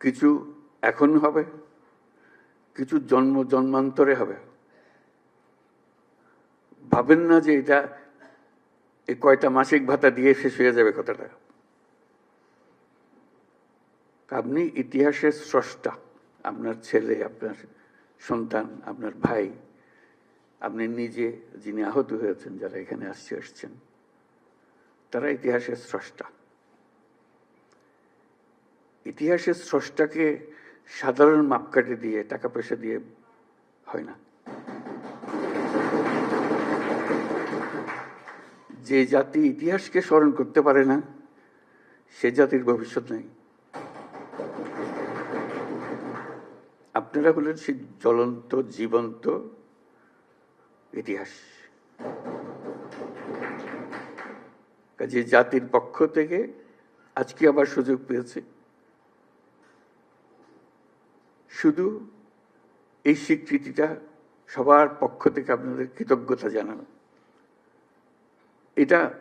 কিছু এখন হবে, কিছু জন্মান্তরে হবে। ভাবেন না যে এটা এই কয়টা মাসিক ভাতা দিয়ে শেষ হয়ে যাবে কথাটা। আপনি ইতিহাসের স্রষ্টা, আপনার ছেলে, আপনার সন্তান, আপনার ভাই, আপনি নিজে যিনি আহত হয়েছেন, যারা এখানে আসছেন, তারা ইতিহাসের স্রষ্টা। ইতিহাসের স্রষ্টাকে সাধারণ মাপকাঠি দিয়ে, টাকা পয়সা দিয়ে হয় না। যে জাতি ইতিহাসকে স্মরণ করতে পারে না, সে জাতির ভবিষ্যৎ নেই। আপনারা হলেন সেই জ্বলন্ত জীবন্ত ইতিহাস। কাজে জাতির পক্ষ থেকে আজকে আবার সুযোগ পেয়েছে শুধু এই স্বীকৃতিটা সবার পক্ষ থেকে আপনাদের কৃতজ্ঞতা জানানো। এটা